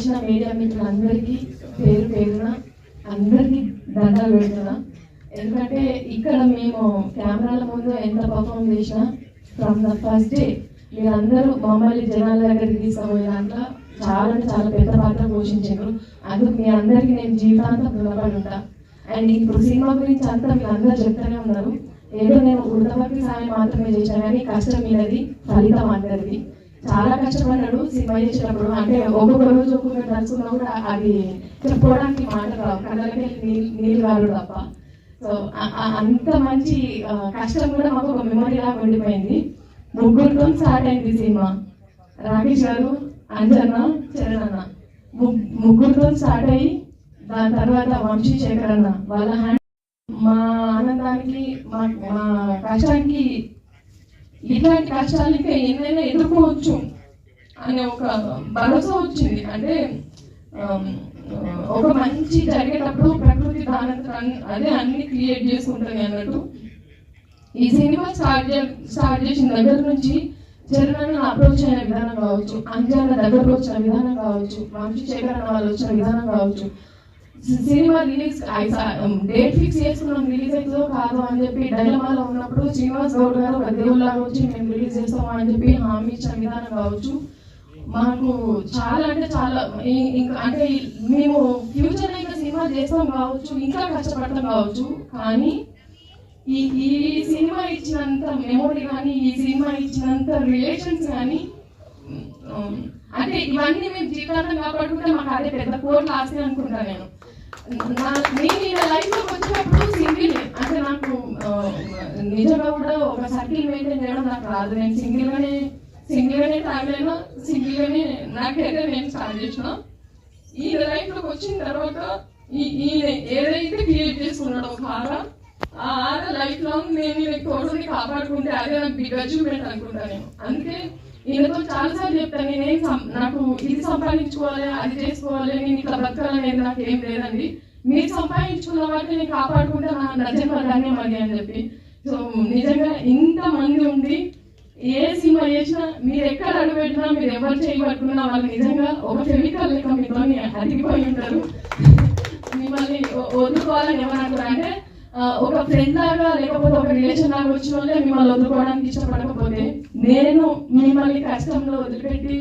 వచ్చిన మీడియా మిత్రులందరికీ పేరు పేరున అందరికీ దండాలు పెడుతున్నా. ఎందుకంటే ఇక్కడ మేము కెమెరాల ముందు ఎంత పర్ఫామ్ చేసినా ఫ్రమ్ ద ఫస్ట్ డే మీరందరూ మమ్మల్ని జనాల దగ్గరికి తీసుకుపోయే దాంట్లో చాలా అంటే చాలా పెద్ద పాత్ర పోషించారు. అందుకు మీ అందరికీ నేను జీవితాంతం రుణపడి ఉంటా. అండ్ ఇప్పుడు సినిమా గురించి అంతా మీరందరూ చెప్తూనే ఉన్నారు. ఏదో నేను ఉడతపక్కి సాయం మాత్రమే చేశాను, కానీ కష్టం మీదది, ఫలితం అందరిది. చాలా కష్టపడ్డాడు సినిమా చేసినప్పుడు. అంటే ఒక్కొక్క రోజు ఒక్కొక్కటి నడుచుకున్నా కూడా అది చెప్పుకోవడానికి మాట రావు, కళ్ళకి నీళ్ళు కాదు తప్ప. సో అంత మంచి కష్టం కూడా మాకు ఒక మెమరీ లాగా ఉండిపోయింది. ముగ్గురితో స్టార్ట్ అయింది సినిమా. రాకేష్ గారు, అంజన్న, చరణ్ అన్న ముగ్గురితో స్టార్ట్ అయ్యి దాని తర్వాత వంశీ శేఖర్ అన్న వాళ్ళ హ్యాండ్ మా ఆనందానికి మా కష్టానికి ఇట్లాంటి కష్టాలు ఇంకా ఎన్నైనా ఎదుర్కోవచ్చు అనే ఒక భరోసా వచ్చింది. అంటే ఒక మంచి జరిగేటప్పుడు ప్రకృతి దానంతరం అదే అన్ని క్రియేట్ చేసుకుంటుంది అన్నట్టు. ఈ సినిమా స్టార్ట్ చేసిన దగ్గర నుంచి చరణ్ అప్రోచ్ అయిన విధానం కావచ్చు, అంజన్న దగ్గరకు వచ్చిన విధానం కావచ్చు, వంశీ శేఖర్ అన్న వాళ్ళు వచ్చిన విధానం కావచ్చు, సినిమా రిలీజ్ డేట్ ఫిక్స్ చేసుకున్నాం రిలీజ్ అవుతుందో కాదు అని చెప్పి డైలమాలో ఉన్నప్పుడు శ్రీనివాస్ గౌడ్ గారు ఒక దేవుళ్ళగా వచ్చి మేము రిలీజ్ చేస్తాము అని చెప్పి హామీ ఇచ్చిన విధానం కావచ్చు. మాకు చాలా అంటే చాలా ఇంకా అంటే మేము ఫ్యూచర్లో ఇంకా సినిమా చేస్తాం కావచ్చు, ఇంకా కష్టపడతాం కావచ్చు, కానీ ఈ సినిమా ఇచ్చినంత మెమోరీ కానీ ఈ సినిమా ఇచ్చినంత రిలేషన్స్ కానీ అంటే ఇవన్నీ మేము జీవితాంతం కాపాడుకుంటే మాకు అదే పెద్ద కోర్టు ఆస్తి అనుకుంటాను. నేను లైఫ్ లోకి వచ్చినప్పుడు సింగిల్ అంటే నాకు నిజంగా కూడా ఒక సర్కిల్ మెయింటైన్ చేయడం నాకు రాదు. నేను సింగిల్ గానే ట్రావెల్ అయినా, సింగిల్ గానే నాకైతే నేను స్టార్ట్ చేసిన. ఈ లైఫ్ లోకి వచ్చిన తర్వాత ఈయన ఏదైతే క్రియేట్ చేసుకున్నాడో ఒక ఆర లైఫ్ లాంగ్ నేను తోడుని కాపాడుకుంటే అదే నాకు బిగ్ అచీవ్మెంట్ అనుకుంటా నేను. అందుకే ఈయనతో చాలాసార్లు చెప్తాను, నేనేం నాకు ఇది సంపాదించుకోవాలి, అది చేసుకోవాలి, నేను ఇట్లా బతకాలనేది నాకు ఏం లేదండి. మీరు సంపాదించుకున్న వాటిని నేను కాపాడుకుంటే నా నజంగా ధన్యం అది అని చెప్పి. సో నిజంగా ఇంతమంది ఉండి ఏ సినిమా చేసినా మీరు ఎక్కడ అడుగుపెట్టినా మీరు ఎవరు చేయబట్టుకున్నా వాళ్ళు నిజంగా ఒక ఫెవికల్ లెక్క మీతో అతికిపోయి ఉంటారు. మిమ్మల్ని వదులుకోవాలని ఏమనుకుంటారు అంటే ఒక ఫ్రెండ్ లాగా లేకపోతే ఒక రిలేషన్ లాగా వచ్చిన వాళ్ళే మిమ్మల్ని వదులుకోవడానికి ఇష్టపడకపోతే నేను మిమ్మల్ని కష్టంలో వదిలిపెట్టి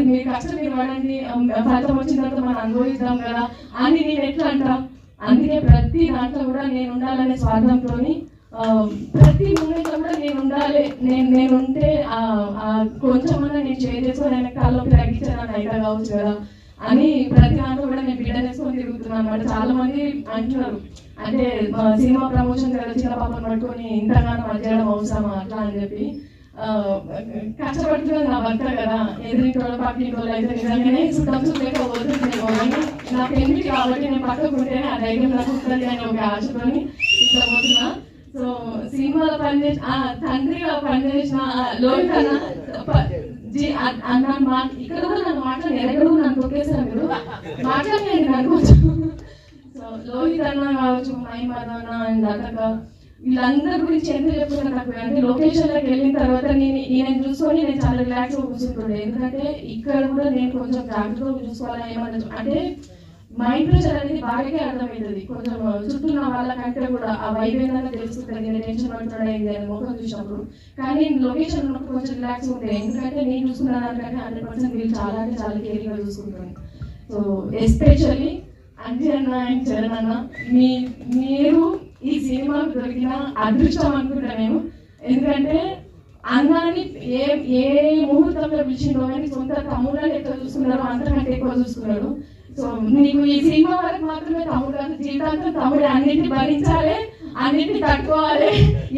మీ కష్టం మీరు పడండి, ఫలితం వచ్చిన తర్వాత మనం అనుభవిస్తాం కదా అని నేను ఎట్లా అంటా. అందుకే ప్రతి దాంట్లో కూడా నేను ఉండాలనే స్వార్థంతో ప్రతి మూమెంట్ లో కూడా నేను ఉండాలి, నేను ఉంటే కొంచెమన్నా నేను షేర్ చేసుకొని ఆయన కాళ్ళకి తగ్గించాను అయితే కావచ్చు కదా అని ప్రతి దాంట్లో కూడా నేను బిడ్డ చేసుకొని తిరుగుతున్నాను అనమాట. చాలా మంది అంటున్నారు అంటే సినిమా ప్రమోషన్ కదా చిన్న పాపను పట్టుకొని ఇంతగానో మధ్యడం అవసరమా అట్లా అని చెప్పి. కష్టపడుతున్నది నా భర్త కదా, ఎదురింటోళ్ళు పక్కింటోళ్ళు అయితే నిజంగానే సుట్టం లేక పోతుంది. నా పెళ్లి కాబట్టి నేను పక్కకుంటేనే ఆ ధైర్యం నాకు ఉంటుంది అని ఒక ఆశతోని ఇట్లా పోతున్నా. సో సినిమాలో పనిచేసి తండ్రిగా పనిచేసిన లోహిత్ అన్న ఇక్కడ కూడా నన్ను మాట్లాడి ఎక్కడ కూడా నన్ను తొక్కేసాను, మీరు మాట్లాడలేదు అనుకోవచ్చు. సో లోహిత్ అన్న కావచ్చు, మహిమద్ అన్న అండ్ అతక వీళ్ళందరి గురించి ఎందుకు చెప్పుకున్నాను నాకు అంటే లొకేషన్లోకి వెళ్ళిన తర్వాత ఈయన చూసుకొని నేను చాలా రిలాక్స్గా కూర్చుంటుండే. ఎందుకంటే ఇక్కడ కూడా నేను కొంచెం జాగ్రత్తగా చూసుకోవాలని ఏమన్నా అంటే మైండ్ ప్రెషర్ అనేది బాగానే అర్థమవుతుంది. కొంచెం చుట్టూ ఉన్న వాళ్ళకంటే కూడా ఆ వైబ్ ఏంటన్నా తెలుస్తుంది, నేను టెన్షన్ పడుతున్నాడు అని ముఖం చూసినప్పుడు. కానీ లొకేషన్ ఉన్నప్పుడు కొంచెం రిలాక్స్ ఉంటాయి, ఎందుకంటే నేను చూసుకున్న దానికంటే 100% వీళ్ళు చాలా అంటే చాలా కేరింగ్గా చూసుకుంటాను. So especially Anjanna and Charan అన్న మీరు ఈ సినిమాకు దొరికిన అదృష్టం అనుకుంటా నేను. ఎందుకంటే అన్నాన్ని ఏ ముహూర్తంలో పిలిచిండో కానీ సొంత తమ్ముళ్ళని ఎట్లా చూసుకున్నారో అంతకంటే ఎక్కువ చూసుకున్నాడు. సో నీకు ఈ సినిమా వరకు మాత్రమే తమ్ముడు కాదు, జీవితాంతం తమ్ముడు అన్నింటినీ భరించాలి, అన్నింటినీ తట్టుకోవాలి,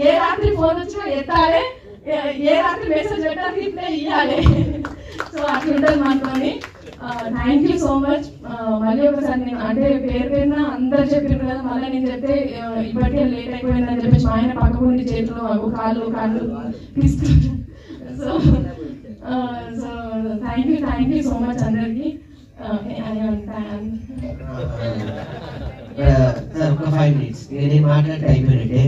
ఏ రాత్రి ఫోన్ వచ్చినా ఎత్తాలి, ఏ రాత్రి మెసేజ్ పెట్టాలి ఇట్లే ఇవ్వాలి. సో అట్లుంటుంది మనతోని. Thank you so much. మళ్ళీ ఒకసారి నేను అంటే పేరు పేరున అందరు చెప్పారు కదా, మళ్ళీ నేను చెప్తే ఇప్పటికే లేట్ అయిపోయిందని చెప్పేసి ఆయన పక్కకుండి చేతులు కాళ్ళు తీసుకుంటారు. So so thank you so much అందరికి. ఒక 5 minutes నేను మాట్లాడితే అయిపోయినట్టే.